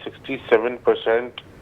67%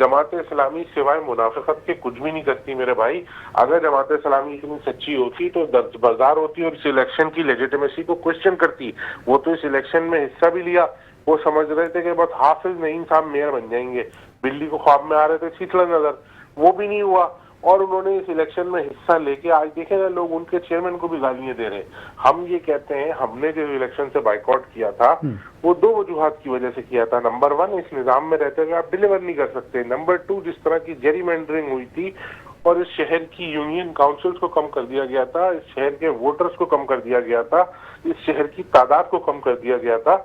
جماعت اسلامی سوائے منافقت کے کچھ بھی نہیں کرتی میرے بھائی. اگر جماعت اسلامی اتنی سچی ہوتی تو درج بازار ہوتی اور اس الیکشن کی لیجیٹمیسی کو کوشچن کرتی. وہ تو اس الیکشن میں حصہ بھی لیا. وہ سمجھ رہے تھے کہ بس حافظ نعیم صاحب میئر بن جائیں گے. بلی کو خواب میں آ رہے تھے چیتلا نظر. وہ بھی نہیں ہوا اور انہوں نے اس الیکشن میں حصہ لے کے آج دیکھیں نا لوگ ان کے چیئرمین کو بھی گالیاں دے رہے. ہم یہ کہتے ہیں ہم نے جو الیکشن سے بائیکاٹ کیا تھا وہ دو وجوہات کی وجہ سے کیا تھا. نمبر 1 اس نظام میں رہتے ہوئے آپ ڈیلیور نہیں کر سکتے. نمبر 2 جس طرح کی جیری مینڈرنگ ہوئی تھی اور اس شہر کی یونین کاؤنسلز کو کم کر دیا گیا تھا, اس شہر کے ووٹرز کو کم کر دیا گیا تھا, اس شہر کی تعداد کو کم کر دیا گیا تھا,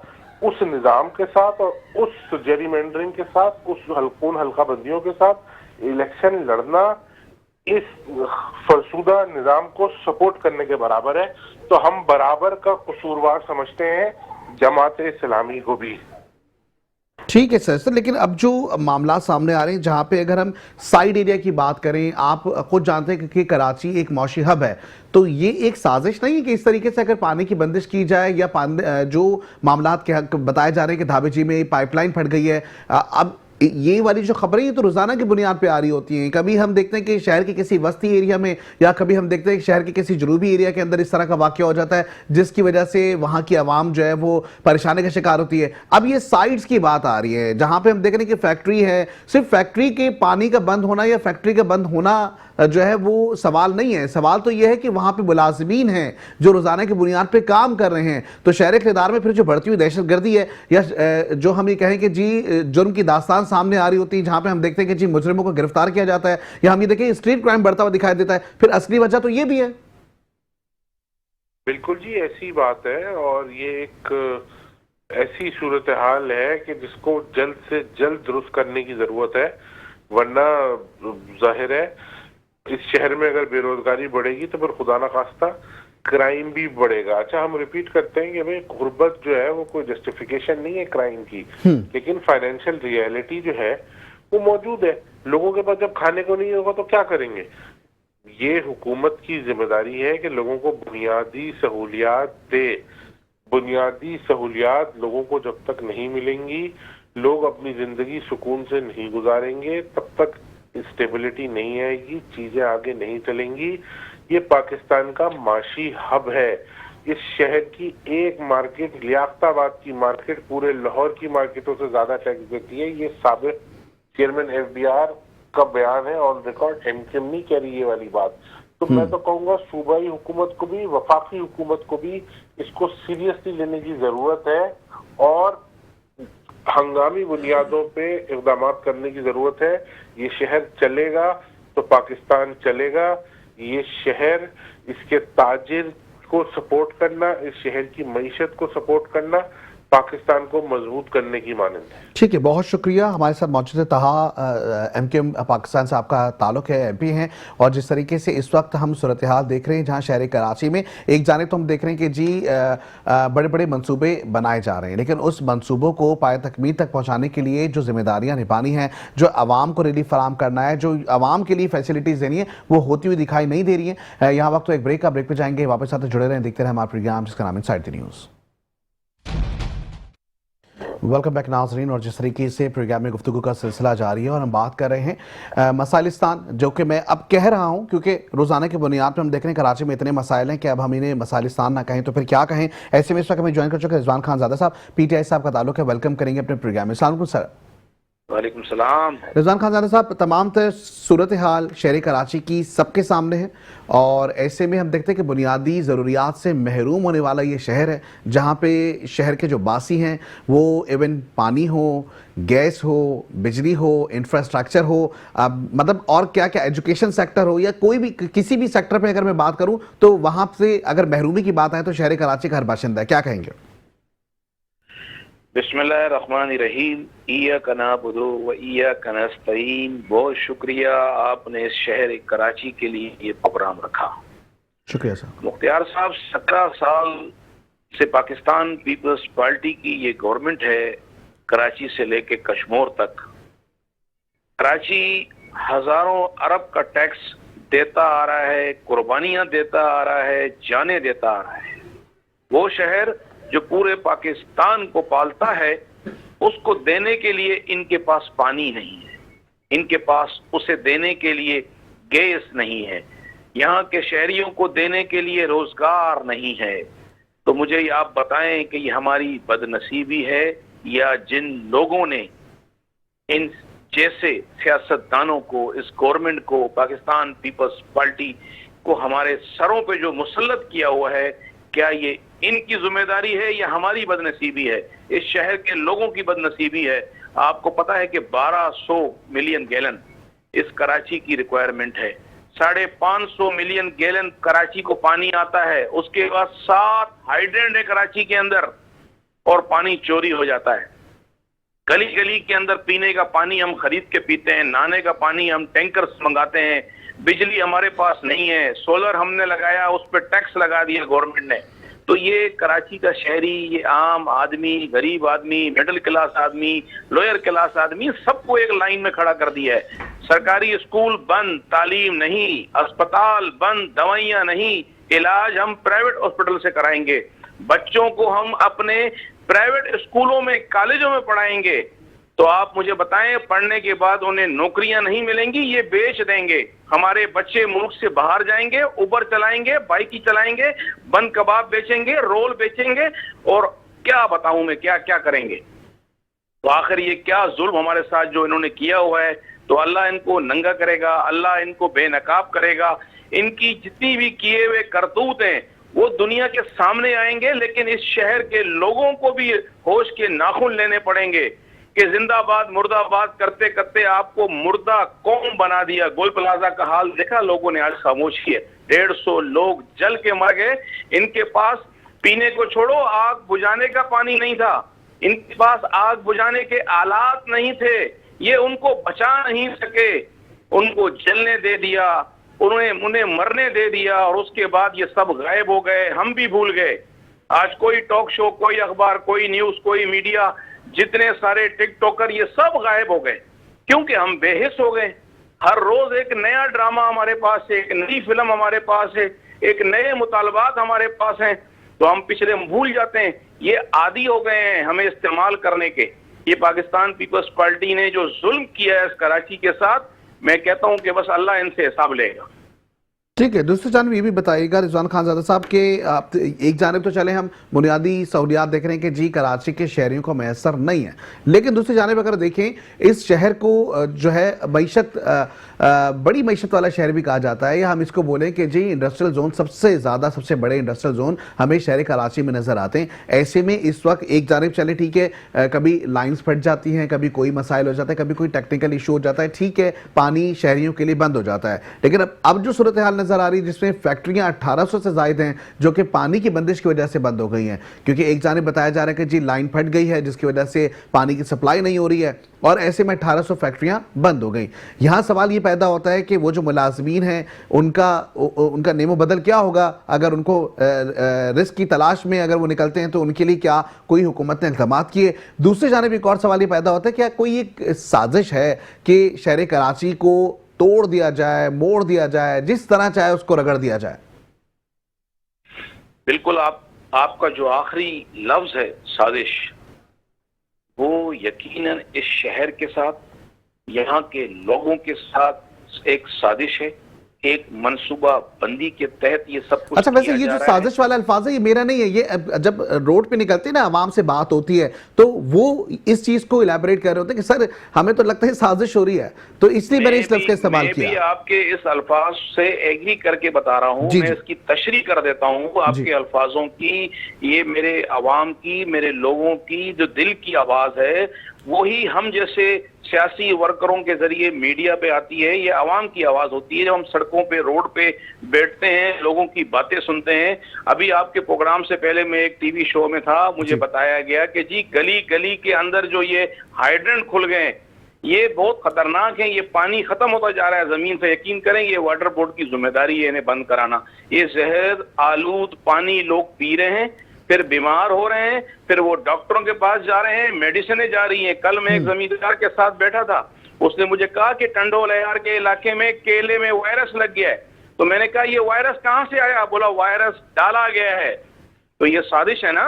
اس نظام کے ساتھ اور اس جیری مینڈرنگ کے ساتھ, اس حلقہ بندیوں کے ساتھ الیکشن لڑنا اس فرسودہ نظام کو سپورٹ کرنے کے برابر ہے. تو ہم برابر کا قصوروار سمجھتے ہیں جماعت اسلامی کو بھی. ٹھیک ہے سر, لیکن اب جو معاملات سامنے آ رہے ہیں جہاں پہ اگر ہم سائیڈ ایریا کی بات کریں, آپ خود جانتے ہیں کہ کراچی ایک معاشی ہب ہے, تو یہ ایک سازش نہیں ہے کہ اس طریقے سے اگر پانی کی بندش کی جائے یا جو معاملات کے حق بتائے جا رہے ہیں کہ دھابے جی میں پائپ لائن پھٹ گئی ہے, اب یہ والی جو خبریں یہ تو روزانہ کی بنیاد پہ آ رہی ہوتی ہیں. کبھی ہم دیکھتے ہیں کہ شہر کے کسی وسطی ایریا میں یا کبھی ہم دیکھتے ہیں کہ شہر کے کسی جنوبی ایریا کے اندر اس طرح کا واقعہ ہو جاتا ہے جس کی وجہ سے وہاں کی عوام جو ہے وہ پریشانی کا شکار ہوتی ہے. اب یہ سائٹس کی بات آ رہی ہے جہاں پہ ہم دیکھ رہے ہیں کہ فیکٹری ہے, صرف فیکٹری کے پانی کا بند ہونا یا فیکٹری کا بند ہونا جو ہے وہ سوال نہیں ہے. سوال تو یہ ہے کہ وہاں پہ ملازمین ہیں جو روزانہ کی بنیاد پہ کام کر رہے ہیں. تو شہر اقتدار میں پھر جو بڑھتی ہوئی دہشت گردی ہے یا جو ہم یہ کہیں کہ جی جرم کی داستان سامنے آ رہی ہوتی ہے جہاں پہ ہم دیکھتے ہیں کہ جی مجرموں کو گرفتار کیا جاتا ہے یا ہم یہ دیکھیں اسٹریٹ کرائم بڑھتا ہوا دکھائی دیتا ہے, پھر اصلی وجہ تو یہ بھی ہے. بالکل جی ایسی بات ہے اور یہ ایک ایسی صورتحال ہے کہ جس کو جلد سے جلد درست کرنے کی ضرورت ہے. ورنہ ظاہر ہے اس شہر میں اگر بے روزگاری بڑھے گی تو پھر خدا نخواستہ کرائم بھی بڑھے گا. اچھا ہم ریپیٹ کرتے ہیں کہ بھئی غربت جو ہے وہ کوئی جسٹیفیکیشن نہیں ہے کرائم کی, لیکن فائنینشیل ریئلٹی جو ہے وہ موجود ہے. لوگوں کے پاس جب کھانے کو نہیں ہوگا تو کیا کریں گے. یہ حکومت کی ذمہ داری ہے کہ لوگوں کو بنیادی سہولیات دے. بنیادی سہولیات لوگوں کو جب تک نہیں ملیں گی, لوگ اپنی زندگی سکون سے نہیں گزاریں گے, تب تک اسٹیبلٹی نہیں آئے گی, چیزیں آگے نہیں چلیں گی. یہ پاکستان کا معاشی ہب ہے. اس شہر کی ایک مارکیٹ, لیاقت آباد کی مارکیٹ, پورے لاہور کی مارکیٹوں سے زیادہ ٹیکس دیتی ہے. یہ سابق چیئرمین ایف بی آر کا بیان ہے آن ریکارڈ. MKM نہیں کہہ رہی یہ والی بات. تو میں تو کہوں گا صوبائی حکومت کو بھی, وفاقی حکومت کو بھی اس کو سیریسلی لینے کی ضرورت ہے اور ہنگامی بنیادوں پہ اقدامات کرنے کی ضرورت ہے. یہ شہر چلے گا تو پاکستان چلے گا. یہ شہر, اس کے تاجر کو سپورٹ کرنا, اس شہر کی معیشت کو سپورٹ کرنا پاکستان کو مضبوط کرنے کی مانند ہے. ٹھیک ہے, بہت شکریہ. ہمارے ساتھ موجود ہے طہا MKM پاکستان سے آپ کا تعلق ہے, MP ہیں, اور جس طریقے سے اس وقت ہم صورتحال دیکھ رہے ہیں جہاں شہر کراچی میں ایک جانب تو ہم دیکھ رہے ہیں کہ جی بڑے بڑے منصوبے بنائے جا رہے ہیں, لیکن اس منصوبوں کو پائے تکمیل تک پہنچانے کے لیے جو ذمہ داریاں نبھانی ہیں, جو عوام کو ریلیف فراہم کرنا ہے, جو عوام کے لیے فیسلٹیز دینی ہے, وہ ہوتی ہوئی دکھائی نہیں دے رہی ہیں. یہاں وقت تو ایک بریک کا, بریک پہ جائیں گے, واپس آتے جڑے رہیں, دیکھتے رہیں ہمارا پروگرام جس کا نام انسائیڈ دی نیوز. ویلکم بیک ناظرین, اور جس طریقے سے پروگرام میں گفتگو کا سلسلہ جاری ہے اور ہم بات کر رہے ہیں مسائلستان, جو کہ میں اب کہہ رہا ہوں کیونکہ روزانہ کی بنیاد پہ ہم دیکھ رہے ہیں کراچی میں اتنے مسائل ہیں کہ اب ہم انہیں مسائلستان نہ کہیں تو پھر کیا کہیں. ایسے میں اس وقت ہمیں جوائن کر چکے رضوان خان زادہ صاحب, PTI صاحب کا تعلق ہے, ویلکم کریں گے اپنے پروگرام میں. السلام علیکم سر. وعلیکم السلام. رضوان خان زادہ صاحب, تمام تر صورتحال شہر کراچی کی سب کے سامنے ہے, اور ایسے میں ہم دیکھتے ہیں کہ بنیادی ضروریات سے محروم ہونے والا یہ شہر ہے جہاں پہ شہر کے جو باسی ہیں وہ ایون پانی ہو, گیس ہو, بجلی ہو, انفراسٹرکچر ہو, مطلب اور کیا کیا, ایجوکیشن سیکٹر ہو, یا کوئی بھی کسی بھی سیکٹر پہ اگر میں بات کروں تو وہاں سے اگر محرومی کی بات آئے تو شہر کراچی کا ہر باشندہ ہے. کیا کہیں گے؟ بسم اللہ الرحمن الرحیم. ایاک نعبد و ایاک نستعین. بہت شکریہ آپ نے اس شہر کراچی کے لیے یہ پروگرام رکھا. شکریہ صاحب. مختار صاحب, 17 سال سے پاکستان پیپلز پارٹی کی یہ گورنمنٹ ہے, کراچی سے لے کے کشمور تک. کراچی ہزاروں ارب کا ٹیکس دیتا آ رہا ہے, قربانیاں دیتا آ رہا ہے, جانیں دیتا آ رہا ہے. وہ شہر جو پورے پاکستان کو پالتا ہے, اس کو دینے کے لیے ان کے پاس پانی نہیں ہے, ان کے پاس اسے دینے کے لیے گیس نہیں ہے، یہاں کے شہریوں کو دینے کے لیے روزگار نہیں ہے. تو مجھے یہ آپ بتائیں کہ یہ ہماری بد نصیبی ہے یا جن لوگوں نے ان جیسے سیاستدانوں کو، اس گورنمنٹ کو، پاکستان پیپلز پارٹی کو ہمارے سروں پہ جو مسلط کیا ہوا ہے، کیا یہ ان کی ذمہ داری ہے یا ہماری بد نصیبی ہے، اس شہر کے لوگوں کی بد نصیبی ہے؟ آپ کو پتا ہے کہ 1200 ملین گیلن اس کراچی کی ریکوائرمنٹ ہے، 550 ملین گیلن کراچی کو پانی آتا ہے، اس کے بعد 7 ہائیڈرینٹ ہے کراچی کے اندر اور پانی چوری ہو جاتا ہے. گلی گلی کے اندر پینے کا پانی ہم خرید کے پیتے ہیں، نہانے کا پانی ہم ٹینکر منگاتے ہیں، بجلی ہمارے پاس نہیں ہے، سولر ہم نے لگایا اس پہ ٹیکس لگا دیا گورنمنٹ نے. تو یہ کراچی کا شہری، یہ عام آدمی، غریب آدمی، مڈل کلاس آدمی، لوئر کلاس آدمی، سب کو ایک لائن میں کھڑا کر دیا ہے. سرکاری اسکول بند، تعلیم نہیں، اسپتال بند، دوائیاں نہیں، علاج ہم پرائیویٹ ہاسپٹل سے کرائیں گے، بچوں کو ہم اپنے پرائیویٹ اسکولوں میں، کالجوں میں پڑھائیں گے. تو آپ مجھے بتائیں پڑھنے کے بعد انہیں نوکریاں نہیں ملیں گی، یہ بیچ دیں گے. ہمارے بچے ملک سے باہر جائیں گے، اوبر چلائیں گے، بائک چلائیں گے، بند کباب بیچیں گے، رول بیچیں گے، اور کیا بتاؤں میں کیا کیا کریں گے. تو آخر یہ کیا ظلم ہمارے ساتھ جو انہوں نے کیا ہوا ہے، تو اللہ ان کو ننگا کرے گا، اللہ ان کو بے نقاب کرے گا. ان کی جتنی بھی کیے ہوئے کرتوت ہیں وہ دنیا کے سامنے آئیں گے، لیکن اس شہر کے لوگوں کو بھی ہوش کے ناخن لینے پڑیں گے کہ زندہ باد مردہ باد کرتے کرتے آپ کو مردہ قوم بنا دیا. گول پلازا کا حال دیکھا لوگوں نے، آج خاموشی ہے، 150 لوگ جل کے مر گئے. ان کے پاس پینے کو چھوڑو آگ بجھانے کا پانی نہیں تھا، ان کے پاس آگ بجھانے کے آلات نہیں تھے، یہ ان کو بچا نہیں سکے، ان کو جلنے دے دیا، انہیں مرنے دے دیا، اور اس کے بعد یہ سب غائب ہو گئے، ہم بھی بھول گئے. آج کوئی ٹاک شو، کوئی اخبار، کوئی نیوز، کوئی میڈیا، جتنے سارے ٹک ٹاکر، یہ سب غائب ہو گئے کیونکہ ہم بے حس ہو گئے. ہر روز ایک نیا ڈرامہ ہمارے پاس ہے، ایک نئی فلم ہمارے پاس ہے، ایک نئے مطالبات ہمارے پاس ہیں، تو ہم پچھلے بھول جاتے ہیں. یہ عادی ہو گئے ہیں ہمیں استعمال کرنے کے. یہ پاکستان پیپلز پارٹی نے جو ظلم کیا ہے اس کراچی کے ساتھ، میں کہتا ہوں کہ بس اللہ ان سے حساب لے گا. ٹھیک ہے، دوسری جانب یہ بھی بتائیے گا رضوان خان زادہ صاحب کہ ایک جانب تو چلے ہم بنیادی سہولیات دیکھ رہے ہیں کہ جی کراچی کے شہریوں کو میسر نہیں ہے، لیکن دوسری جانب اگر دیکھیں اس شہر کو جو ہے معیشت بڑی معیشت والا شہر بھی کہا جاتا ہے، یا ہم اس کو بولیں کہ جی انڈسٹریل زون سب سے زیادہ، سب سے بڑے انڈسٹریل زون ہمیں شہر کراچی میں نظر آتے ہیں. ایسے میں اس وقت ایک جانب چلے ٹھیک ہے کبھی لائنز پھٹ جاتی ہیں، کبھی کوئی مسائل ہو جاتا ہے، کبھی کوئی ٹیکنیکل ایشو ہو جاتا ہے، ٹھیک ہے پانی شہریوں کے لیے بند ہو جاتا ہے، لیکن اب جو صورتحال نظر آ رہی جس میں فیکٹریاں 1800 سے زائد ہیں جو کہ پانی کی بندش کی وجہ سے بند ہو گئی ہیں، کیونکہ ایک جانب بتایا جا رہا ہے کہ جی لائن پھٹ گئی ہے جس کی وجہ سے پانی کی سپلائی نہیں ہو رہی ہے، اور ایسے میں 1800 فیکٹریاں بند ہو گئیں. یہاں سوال یہ پیدا ہوتا ہے کہ وہ جو ملازمین ہیں ان کا نیم و بدل کیا ہوگا اگر ان کو رزق کی تلاش میں اگر وہ نکلتے ہیں تو ان کے لیے کیا کوئی حکومت نے اقدامات کیے. دوسری جانب ایک اور سوال یہ پیدا ہوتا ہے کیا کوئی ایک سازش ہے کہ شہر کراچی کو توڑ دیا جائے، موڑ دیا جائے، جس طرح چاہے اس کو رگڑ دیا جائے؟ بالکل آپ کا جو آخری لفظ ہے سازش، وہ یقیناً اس شہر کے ساتھ، یہاں کے لوگوں کے ساتھ ایک سازش ہے، ایک منصوبہ بندی کے تحت یہ سب کچھ. اچھا ویسے یہ جو سازش والا الفاظ ہے یہ میرا نہیں ہے، یہ جب روڈ پہ نکلتے ہیں نا عوام سے بات ہوتی ہے تو وہ اس چیز کو الیبریٹ کر رہے ہوتے ہیں کہ سر ہمیں تو لگتا ہے سازش ہو رہی ہے، تو اس لیے میں نے اس لفظ کا استعمال کیا. میں بھی آپ کے اس الفاظ سے ایگری کر کے بتا رہا ہوں، میں اس کی تشریح کر دیتا ہوں آپ کے الفاظوں کی. یہ میرے عوام کی، میرے لوگوں کی جو دل کی آواز ہے، وہی ہم جیسے سیاسی ورکروں کے ذریعے میڈیا پہ آتی ہے. یہ عوام کی آواز ہوتی ہے جب ہم سڑکوں پہ، روڈ پہ بیٹھتے ہیں، لوگوں کی باتیں سنتے ہیں. ابھی آپ کے پروگرام سے پہلے میں ایک ٹی وی شو میں تھا، مجھے بتایا گیا کہ جی گلی گلی کے اندر جو یہ ہائیڈرنٹ کھل گئے یہ بہت خطرناک ہیں، یہ پانی ختم ہوتا جا رہا ہے زمین سے. یقین کریں یہ واٹر بورڈ کی ذمہ داری ہے انہیں بند کرانا. یہ زہر آلود پانی لوگ پی رہے ہیں، پھر بیمار ہو رہے ہیں، پھر وہ ڈاکٹروں کے پاس جا رہے ہیں، میڈیسنیں جا رہی ہیں. کل میں ایک زمیندار کے ساتھ بیٹھا تھا، اس نے مجھے کہا کہ ٹنڈول ایار کے علاقے میں کیلے میں وائرس لگ گیا ہے. تو میں نے کہا یہ وائرس کہاں سے آیا؟ بولا وائرس ڈالا گیا ہے. تو یہ سازش ہے نا،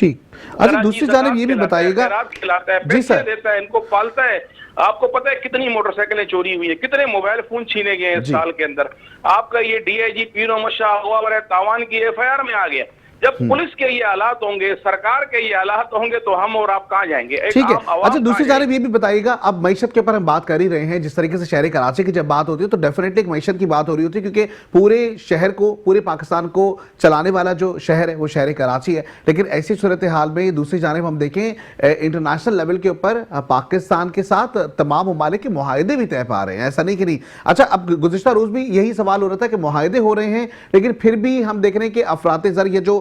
ٹھیک. اچھا دوسری جانب یہ بھی بتائیے گا, کھلاتا ہے, پیسے دیتا ہے, ان کو پالتا ہے. آپ کو پتہ ہے کتنی موٹر سائیکلیں چوری ہوئی ہیں, کتنے موبائل فون چھینے گئے ہیں اس سال کے اندر. آپ کا یہ ڈی آئی جی پیر محمد شاہ ہوا برائے تاوان کی ایف آئی آر میں آ گیا. جب پولیس کے یہ حالات ہوں گے, سرکار کے یہ حالات ہوں گے, تو ہم اور آپ کہاں جائیں گے؟ ٹھیک ہے. اچھا دوسری جانب یہ بھی بتائیے گا, اب معیشت کے اوپر ہم بات کر ہی رہے ہیں, جس طریقے سے شہر کراچی کی جب بات ہوتی ہے تو ڈیفینیٹلی معیشت کی بات ہو رہی ہوتی ہے, کیونکہ پورے شہر کو, پورے پاکستان کو چلانے والا جو شہر ہے وہ شہر کراچی ہے. لیکن ایسی صورتحال میں دوسری جانب ہم دیکھیں انٹرنیشنل لیول کے اوپر پاکستان کے ساتھ تمام ممالک کے معاہدے بھی طے پا رہے ہیں, ایسا نہیں کہ نہیں. اچھا اب گزشتہ روز بھی یہی سوال ہو رہا تھا کہ معاہدے ہو رہے ہیں, لیکن پھر بھی ہم دیکھ رہے ہیں کہ افراط زر, یہ جو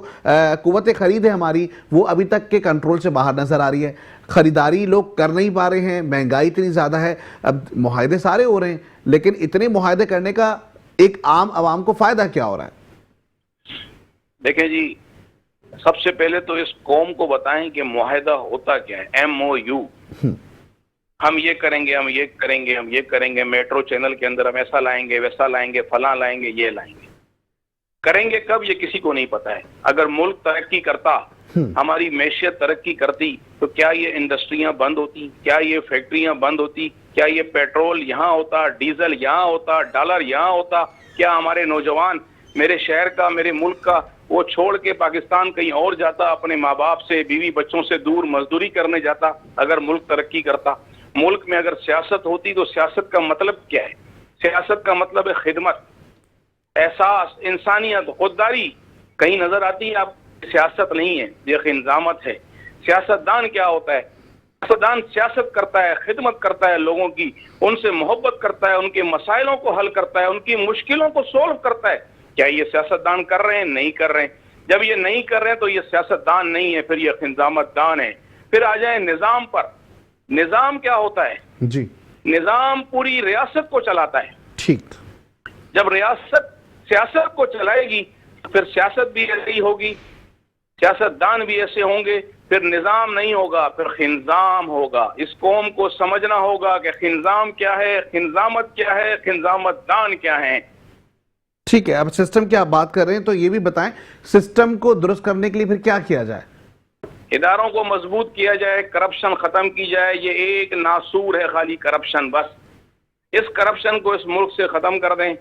قوت خرید ہے ہماری, وہ ابھی تک کے کنٹرول سے باہر نظر آ رہی ہے. خریداری لوگ کر نہیں پا رہے ہیں, مہنگائی اتنی زیادہ ہے. اب معاہدے سارے ہو رہے ہیں, لیکن اتنے معاہدے کرنے کا ایک عام عوام کو فائدہ کیا ہو رہا ہے؟ دیکھیں جی, سب سے پہلے تو اس قوم کو بتائیں کہ معاہدہ ہوتا کیا ہے. ایم او یو, ہم یہ کریں گے, ہم یہ کریں گے, ہم یہ کریں گے, میٹرو چینل کے اندر ہم ایسا لائیں گے, ویسا لائیں گے, فلاں لائیں گے, یہ لائیں گے. کریں گے کب یہ کسی کو نہیں پتا ہے. اگر ملک ترقی کرتا, ہماری معیشت ترقی کرتی, تو کیا یہ انڈسٹریاں بند ہوتی, کیا یہ فیکٹریاں بند ہوتی, کیا یہ پیٹرول یہاں ہوتا, ڈیزل یہاں ہوتا, ڈالر یہاں ہوتا, کیا ہمارے نوجوان میرے شہر کا, میرے ملک کا, وہ چھوڑ کے پاکستان کہیں اور جاتا, اپنے ماں باپ سے, بیوی بچوں سے دور مزدوری کرنے جاتا اگر ملک ترقی کرتا. ملک میں اگر سیاست ہوتی تو سیاست کا مطلب کیا ہے؟ سیاست کا مطلب ہے خدمت, احساس, انسانیت, خودداری. کہیں نظر آتی ہے آپ؟ سیاست نہیں ہے, یہ انظامت ہے. سیاست دان کیا ہوتا ہے؟ سیاست دان سیاست کرتا ہے, خدمت کرتا ہے لوگوں کی, ان سے محبت کرتا ہے, ان کے مسائلوں کو حل کرتا ہے, ان کی مشکلوں کو سولو کرتا ہے. کیا یہ سیاست دان کر رہے ہیں؟ نہیں کر رہے ہیں. جب یہ نہیں کر رہے ہیں تو یہ سیاست دان نہیں ہے, پھر یہ انظامت دان ہے. پھر آ جائیں نظام پر. نظام کیا ہوتا ہے جی؟ نظام پوری ریاست کو چلاتا ہے. ٹھیک. جب ریاست سیاست کو چلائے گی پھر سیاست بھی ایسے ہی ہوگی, سیاست دان بھی ایسے ہوں گے. پھر نظام نہیں ہوگا, پھر خنظام ہوگا. اس قوم کو سمجھنا ہوگا کہ خنظام کیا ہے, خنظامت کیا ہے, خنظامت دان کیا ہے. ٹھیک ہے. اب سسٹم کی آپ بات کر رہے ہیں تو یہ بھی بتائیں, سسٹم کو درست کرنے کے لیے پھر کیا کیا جائے؟ اداروں کو مضبوط کیا جائے, کرپشن ختم کی جائے. یہ ایک ناسور ہے خالی کرپشن, بس اس کرپشن کو اس ملک سے ختم کر دیں,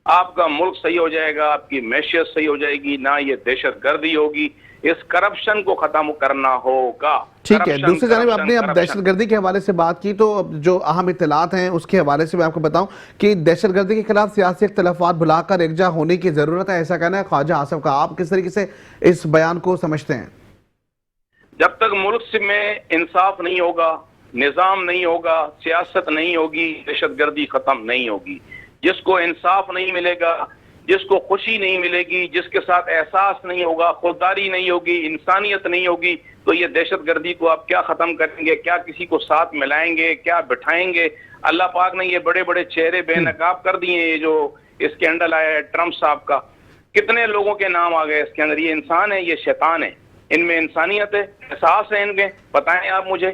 آپ کا ملک صحیح ہو جائے گا, آپ کی معیشت صحیح ہو جائے گی, نہ یہ دہشت گردی ہوگی. اس کرپشن کو ختم کرنا ہوگا. ٹھیک ہے. دوسری جانب آپ نے اب دہشت گردی کے حوالے سے بات کی, تو جو اہم اطلاعات ہیں اس کے حوالے سے میں آپ کو بتاؤں کہ دہشت گردی کے خلاف سیاسی اختلافات بھلا کر یکجا ہونے کی ضرورت ہے, ایسا کہنا ہے خواجہ آصف کا. آپ کس طریقے سے اس بیان کو سمجھتے ہیں؟ جب تک ملک میں انصاف نہیں ہوگا, نظام نہیں ہوگا, سیاست نہیں ہوگی, دہشت گردی ختم نہیں ہوگی. جس کو انصاف نہیں ملے گا, جس کو خوشی نہیں ملے گی, جس کے ساتھ احساس نہیں ہوگا, خودداری نہیں ہوگی, انسانیت نہیں ہوگی, تو یہ دہشت گردی کو آپ کیا ختم کریں گے؟ کیا کسی کو ساتھ ملائیں گے؟ کیا بٹھائیں گے؟ اللہ پاک نے یہ بڑے بڑے چہرے بے نقاب کر دیے. یہ جو اسکینڈل آیا ہے ٹرمپ صاحب کا, کتنے لوگوں کے نام آ گئے اس کے اندر. یہ انسان ہے, یہ شیطان ہے. ان میں انسانیت ہے, احساس ہے ان میں؟ بتائیں آپ مجھے.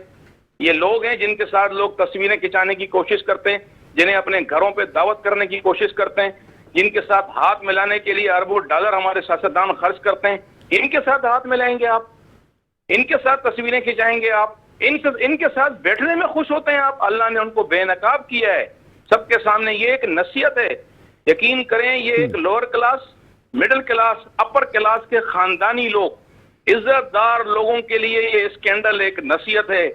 یہ لوگ ہیں جن کے ساتھ لوگ تصویریں کھنچانے کی کوشش کرتے ہیں, جنہیں اپنے گھروں پہ دعوت کرنے کی کوشش کرتے ہیں, جن کے ساتھ ہاتھ ملانے کے لیے اربوں ڈالر ہمارے سیاستدان خرچ کرتے ہیں. ان کے ساتھ ہاتھ ملائیں گے آپ؟ ان کے ساتھ تصویریں کھنچائیں گے آپ؟ ان کے ساتھ بیٹھنے میں خوش ہوتے ہیں آپ؟ اللہ نے ان کو بے نقاب کیا ہے سب کے سامنے. یہ ایک نصیحت ہے, یقین کریں. یہ ایک lower class, middle class, upper class کے خاندانی لوگ, عزت دار لوگوں کے لیے یہ اسکینڈل ایک نصیحت ہے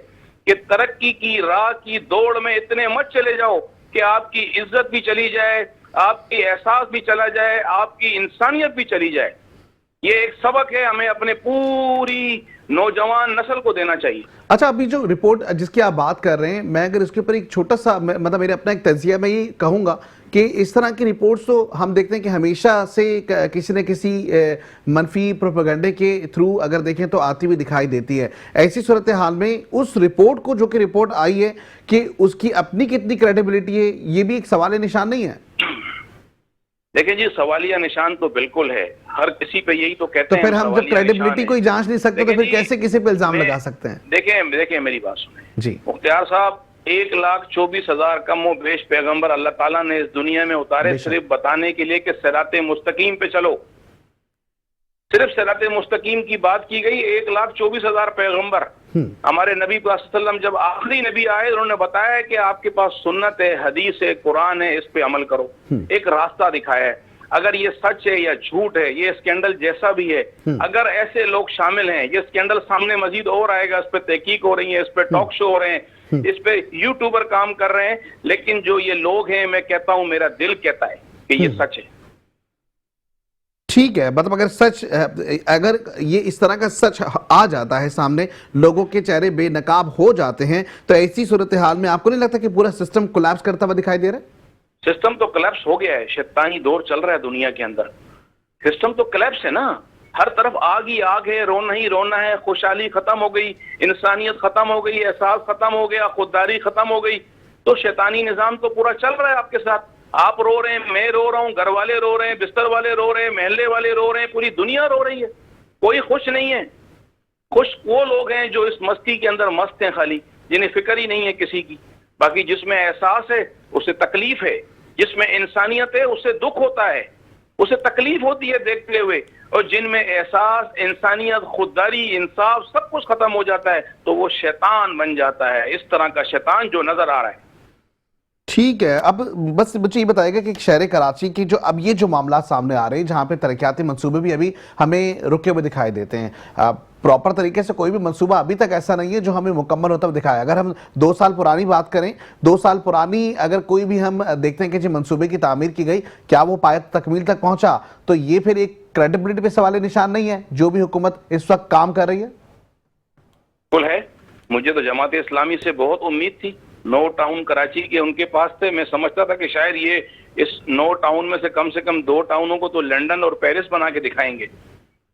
کہ ترقی کی راہ کی دوڑ میں اتنے مت چلے جاؤ کہ آپ کی عزت بھی چلی جائے, آپ کی احساس بھی چلا جائے, آپ کی انسانیت بھی چلی جائے. یہ ایک سبق ہے, ہمیں اپنے پوری نوجوان نسل کو دینا چاہیے. اچھا, ابھی جو رپورٹ جس کی آپ بات کر رہے ہیں, میں اگر اس کے اوپر ایک چھوٹا سا مطلب میرے اپنا ایک تجزیہ میں یہ کہوں گا کہ اس طرح کی رپورٹس تو ہم دیکھتے ہیں کہ ہمیشہ سے کسی نہ کسی منفی پروپیگنڈے کے تھرو اگر دیکھیں تو آتی ہوئی دکھائی دیتی ہے. ایسی صورتحال میں اس رپورٹ کو, جو کہ رپورٹ آئی ہے, کہ اس کی اپنی کتنی کریڈیبلٹی ہے, یہ بھی ایک سوال نشان نہیں ہے؟ دیکھیں جی, سوالیہ نشان تو بالکل ہے, ہر کسی پہ یہی تو کہتے ہیں. تو پھر ہم جب کریڈیبلٹی کوئی جانچ نہیں سکتے تو پھر کیسے کسی پہ الزام لگا سکتے ہیں؟ دیکھیں میری بات سنیں جی. مختار صاحب, 1,24,000 کم و بیش پیغمبر اللہ تعالیٰ نے اس دنیا میں اتارے, صرف بتانے کے لیے کہ صراط مستقیم پہ چلو. صرف صراط مستقیم کی بات کی گئی. 1,24,000 پیغمبر ہمارے نبی صلی اللہ علیہ وسلم جب آخری نبی آئے انہوں نے بتایا کہ آپ کے پاس سنت ہے, حدیث ہے, قرآن ہے, اس پہ عمل کرو. ایک راستہ دکھایا ہے. اگر یہ سچ ہے یا جھوٹ ہے, یہ اسکینڈل جیسا بھی ہے, اگر ایسے لوگ شامل ہیں, یہ اسکینڈل سامنے مزید اور آئے گا, اس پہ تحقیق ہو رہی ہے, اس پہ ٹاک شو ہو رہے ہیں, اس پہ یوٹیوبر کام کر رہے ہیں, لیکن جو یہ لوگ ہیں میں کہتا ہوں میرا دل کہتا ہے کہ یہ سچ ہے. ٹھیک ہے, مطلب اگر سچ, اگر یہ اس طرح کا سچ آ جاتا ہے سامنے, لوگوں کے چہرے بے نقاب ہو جاتے ہیں, تو ایسی صورتحال میں آپ کو نہیں لگتا کہ پورا سسٹم کولیپس کرتا ہوا دکھائی دے رہا ہے؟ سسٹم تو کلیپس ہو گیا ہے. شیطانی دور چل رہا ہے دنیا کے اندر. سسٹم تو کلیپس ہے نا. ہر طرف آگ ہی آگ ہے, رونا ہی رونا ہے. خوشحالی ختم ہو گئی, انسانیت ختم ہو گئی, احساس ختم ہو گیا, خودداری ختم ہو گئی. تو شیطانی نظام تو پورا چل رہا ہے آپ کے ساتھ. آپ رو رہے ہیں, میں رو رہا ہوں, گھر والے رو رہے ہیں, بستر والے رو رہے ہیں, محلے والے رو رہے ہیں, پوری دنیا رو رہی ہے. کوئی خوش نہیں ہے. خوش وہ لوگ ہیں جو اس مستی کے اندر مست ہیں خالی, جنہیں فکر ہی نہیں ہے کسی کی. باقی جس میں احساس ہے اسے تکلیف ہے, جس میں انسانیت ہے اسے دکھ ہوتا ہے, اسے تکلیف ہوتی ہے دیکھتے ہوئے. اور جن میں احساس, انسانیت, خودداری, انصاف سب کچھ ختم ہو جاتا ہے تو وہ شیطان بن جاتا ہے. اس طرح کا شیطان جو نظر آ رہا ہے. ٹھیک ہے, اب بس مجھے یہ بتائے گا کہ شہر کراچی کی جو اب یہ جو معاملات سامنے آ رہے ہیں, جہاں پہ ترقیاتی منصوبے بھی ابھی ہمیں رکے ہوئے دکھائی دیتے ہیں, پراپر طریقے سے کوئی بھی منصوبہ ابھی تک ایسا نہیں ہے جو ہمیں مکمل ہوتا دکھایا. اگر ہم 2 سال پرانی بات کریں, 2 سال پرانی اگر کوئی بھی ہم دیکھتے ہیں کہ جو منصوبے کی تعمیر کی گئی, کیا وہ پایہ تکمیل تک پہنچا, تو یہ پھر ایک کریڈیبلٹی پہ سوال نشان نہیں ہے جو بھی حکومت اس وقت کام کر رہی ہے؟ بالکل ہے. مجھے تو جماعت اسلامی سے بہت امید تھی. 9 ٹاؤن کراچی کے ان کے پاس تھے. میں سمجھتا تھا کہ شاید یہ اس 9 ٹاؤن میں سے کم 2 ٹاؤنوں کو تو لنڈن اور پیرس بنا کے دکھائیں گے.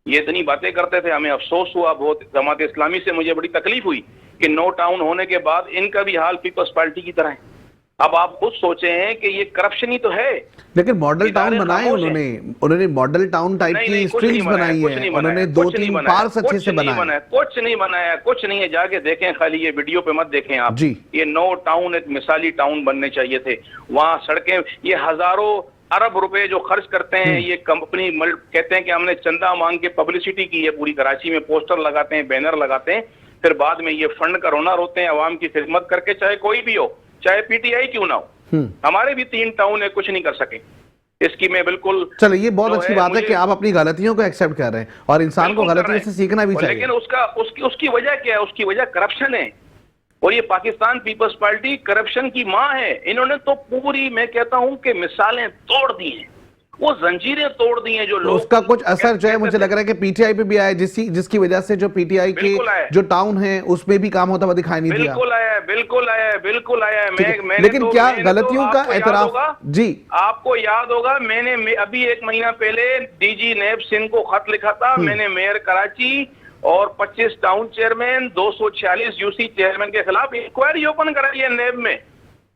یہ اتنی باتیں کرتے تھے, ہمیں افسوس ہوا بہت. جماعت اسلامی سے مجھے بڑی تکلیف ہوئی کہ 9 ٹاؤن ہونے کے بعد ان کا بھی حال پیپلز پارٹی کی طرح ہے. اب آپ خود سوچے ہیں کہ یہ کرپشن ہی تو ہے. لیکن ماڈل ٹاؤن بنائے انہوں نے ماڈل ٹاؤن ٹائپ کی اسٹریٹس بنائی ہیں, انہوں نے 2-3 پارکس اچھے سے بنائے. کچھ نہیں بنایا, کچھ نہیں ہے. جا کے دیکھیں, خالی یہ ویڈیو پہ مت دیکھیں آپ. یہ 9 ٹاؤن ایک مثالی ٹاؤن بننے چاہیے تھے. وہاں سڑکیں, یہ ہزاروں ارب روپے جو خرچ کرتے ہیں یہ کمپنی, کہتے ہیں کہ ہم نے چندہ مانگ کے پبلسٹی کی ہے پوری کراچی میں, پوسٹر لگاتے ہیں, بینر لگاتے ہیں, پھر بعد میں یہ فنڈ کا رونا روتے ہیں عوام کی خدمت کر کے, چاہے کوئی بھی ہو, چاہے پی ٹی آئی کیوں نہ ہو. ہمارے بھی 3 ٹاؤن ہے, کچھ نہیں کر سکے. اس کی میں بالکل, چلو یہ بہت اچھی بات ہے کہ آپ اپنی غلطیوں کو ایکسپٹ کر رہے ہیں, اور انسان کو غلطیوں سے سیکھنا بھی چاہیے. لیکن اس کی وجہ کیا ہے؟ اس کی وجہ کرپشن ہے. اور یہ پاکستان پیپلز پارٹی کرپشن کی ماں ہے. انہوں نے تو پوری, میں کہتا ہوں کہ مثالیں توڑ دی ہیں, وہ زنجیریں توڑ دی ہیں. جو لوگ, اس کا کچھ اثر جو ہے مجھے لگ رہا ہے کہ پی ٹی آئی پہ بھی آیا, جس کی وجہ سے جو پی ٹی آئی کے جو ٹاؤن ہیں اس میں بھی کام ہوتا ہوا دکھائی نہیں دیا. بالکل آیا. لیکن کیا غلطیوں کا اعتراف, جی آپ کو یاد ہوگا, میں نے ابھی 1 مہینہ پہلے ڈی جی نیب سنگھ کو خط لکھا تھا. میں نے میئر کراچی اور 25 town chairman, 246 U C chairman کے خلاف انکوائری اوپن کرائی ہے نیب میں.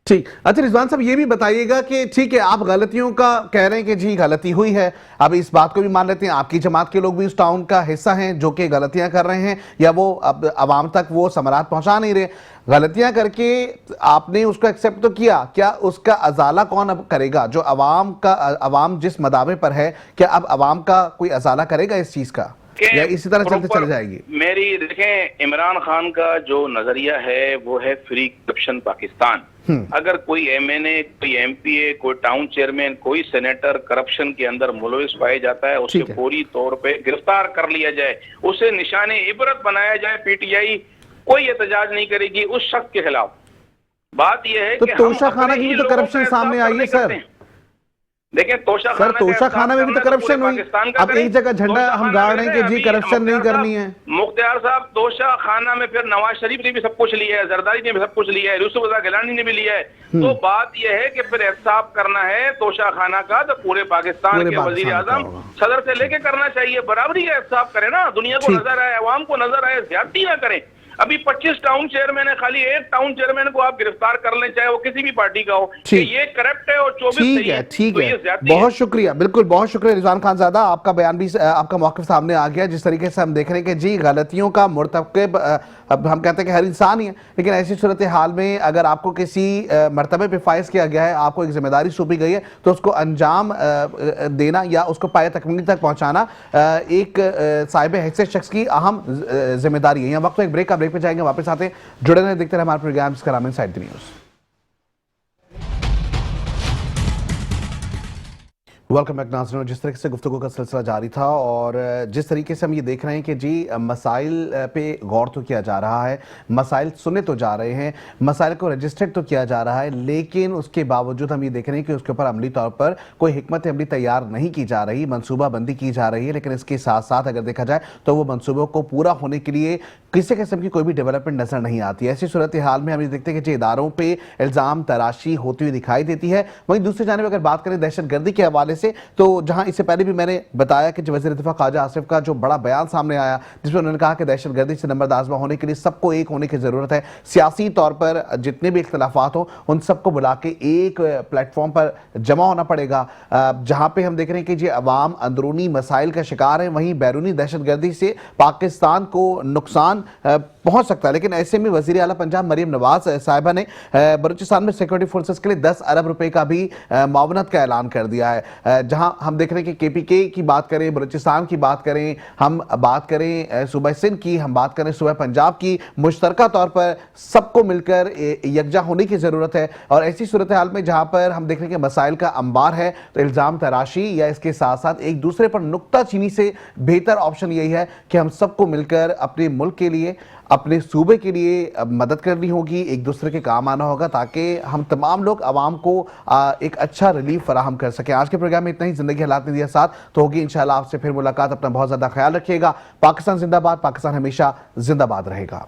ٹھیک. اچھا رضوان صاحب, یہ بھی بتائیے گا کہ ٹھیک ہے آپ غلطیوں کا کہہ رہے ہیں کہ جی غلطی ہوئی ہے, اب اس بات کو بھی مان لیتے ہیں آپ کی جماعت کے لوگ بھی اس ٹاؤن کا حصہ ہیں جو کہ غلطیاں کر رہے ہیں, یا وہ اب عوام تک وہ ثمرات پہنچا نہیں رہے. غلطیاں کر کے آپ نے اس کو ایکسیپٹ تو کیا, کیا اس کا ازالہ کون اب کرے گا؟ جو عوام جس مدامے پر ہے, کیا اب عوام کا کوئی ازالہ کرے گا اس چیز کا, یا اسی طرح چلتے چل جائے گی؟ میری دیکھیں, عمران خان کا جو نظریہ ہے وہ ہے فری کرپشن پاکستان. اگر کوئی ایم این اے, کوئی ایم پی اے, کوئی ٹاؤن چیئرمین, کوئی سینیٹر کرپشن کے اندر ملوث پایا جاتا ہے, اسے فوری طور پہ گرفتار کر لیا جائے, اسے نشان عبرت بنایا جائے. پی ٹی آئی کوئی احتجاج نہیں کرے گی اس شخص کے خلاف. بات یہ ہے کہ توشہ خانہ کی بھی تو کرپشن سامنے آئی ہے سر. دیکھیں توشہ خانہ میں بھی تو کرپشن ہوئی. اب ایک جگہ جھنڈا ہم گاڑ رہے ہیں کہ جی کرپشن نہیں کرنی ہے. مختار صاحب, توشہ خانہ میں پھر نواز شریف نے بھی سب کچھ لیا ہے, زرداری نے بھی سب کچھ لیا ہے, یوسف رضا گیلانی نے بھی لیا ہے. تو بات یہ ہے کہ پھر احتساب کرنا ہے توشہ خانہ کا تو پورے پاکستان کے وزیر اعظم صدر سے لے کے کرنا چاہیے. برابری کا احتساب کریں نا, دنیا کو نظر آئے, عوام کو نظر آئے, زیادتی نہ کریں. ابھی 25 ٹاؤن چیئرمین ہے، خالی ایک ٹاؤن چیئرمین کو آپ گرفتار کر لیں چاہے وہ کسی بھی پارٹی کا ہو کہ یہ کرپٹ ہے اور 24 ٹھیک ہے ٹھیک ہے، بہت شکریہ، بالکل بہت شکریہ رضوان خان زادہ، آپ کا بیان بھی آپ کا موقف سامنے آ گیا. جس طریقے سے ہم دیکھ رہے ہیں کہ جی غلطیوں کا مرتکب اب ہم کہتے ہیں کہ ہر انسان ہی ہے، لیکن ایسی صورتحال میں اگر آپ کو کسی مرتبے پہ فائز کیا گیا ہے، آپ کو ایک ذمہ داری سونپی گئی ہے تو اس کو انجام دینا یا اس کو پایہ تکمیل تک پہنچانا ایک صاحب حیثیت شخص کی اہم ذمہ داری ہے. یہاں وقت ایک بریک کا، بریک پہ جائیں گے، واپس آتے ہیں، جڑے رہیں، دیکھتے رہیں ہمارے پروگرام کرام انسائیڈ دی نیوز. ویلکم بیک ناظرین. جس طریقے سے گفتگو کا سلسلہ جاری تھا اور جس طریقے سے ہم یہ دیکھ رہے ہیں کہ جی مسائل پہ غور تو کیا جا رہا ہے، مسائل سنے تو جا رہے ہیں، مسائل کو رجسٹرڈ تو کیا جا رہا ہے، لیکن اس کے باوجود ہم یہ دیکھ رہے ہیں کہ اس کے اوپر عملی طور پر کوئی حکمت عملی تیار نہیں کی جا رہی، منصوبہ بندی کی جا رہی ہے. لیکن اس کے ساتھ ساتھ اگر دیکھا جائے تو وہ منصوبوں کو پورا ہونے کے لیے کسی قسم کی کوئی بھی ڈیولپمنٹ نظر نہیں آتی. ایسی صورتحال میں ہم یہ دیکھتے ہیں کہ جی اداروں پہ الزام تراشی ہوتی ہوئی دکھائی دیتی ہے. وہیں دوسری جانب اگر بات کریں دہشت گردی کے حوالے سے، تو جہاں اس سے پہلے بھی میں نے بتایا کہ وزیر دفاع خواجہ آصف کا جو بڑا بیان سامنے آیا جس میں انہوں نے کہا کہ دہشت گردی سے نمبرد آزما ہونے کے لیے سب کو ایک ہونے کی ضرورت ہے، سیاسی طور پر جتنے بھی اختلافات ہوں ان سب کو بلا کے ایک پلیٹ فارم پر جمع ہونا پڑے گا. جہاں پہ ہم دیکھ رہے ہیں کہ جی عوام اندرونی مسائل کا شکار ہیں، وہیں بیرونی دہشت گردی سے پاکستان کو نقصان پہنچ سکتا ہے. لیکن ایسے میں وزیر اعلیٰ پنجاب مریم نواز صاحبہ نے بلوچستان میں سیکورٹی فورسز کے لیے 10 ارب روپے کا بھی معاونت کا اعلان کر دیا ہے. جہاں ہم دیکھ رہے ہیں کہ کے کی بات کریں، بلوچستان کی بات کریں، ہم بات کریں صوبہ سندھ کی، ہم بات کریں صوبہ پنجاب کی، مشترکہ طور پر سب کو مل کر یکجا ہونے کی ضرورت ہے. اور ایسی صورتحال میں جہاں پر ہم دیکھ رہے ہیں کہ مسائل کا انبار ہے تو الزام تراشی یا اس کے ساتھ ساتھ ایک دوسرے پر نکتہ چینی سے بہتر آپشن یہی ہے کہ ہم سب کو مل کر اپنے ملک کے لیے، اپنے صوبے کے لیے مدد کرنی ہوگی، ایک دوسرے کے کام آنا ہوگا تاکہ ہم تمام لوگ عوام کو ایک اچھا ریلیف فراہم کر سکیں. آج کے پروگرام میں اتنا ہی. زندگی حالات نے دیا ساتھ تو ہوگی انشاءاللہ آپ سے پھر ملاقات. اپنا بہت زیادہ خیال رکھیے گا. پاکستان زندہ باد، پاکستان ہمیشہ زندہ باد رہے گا.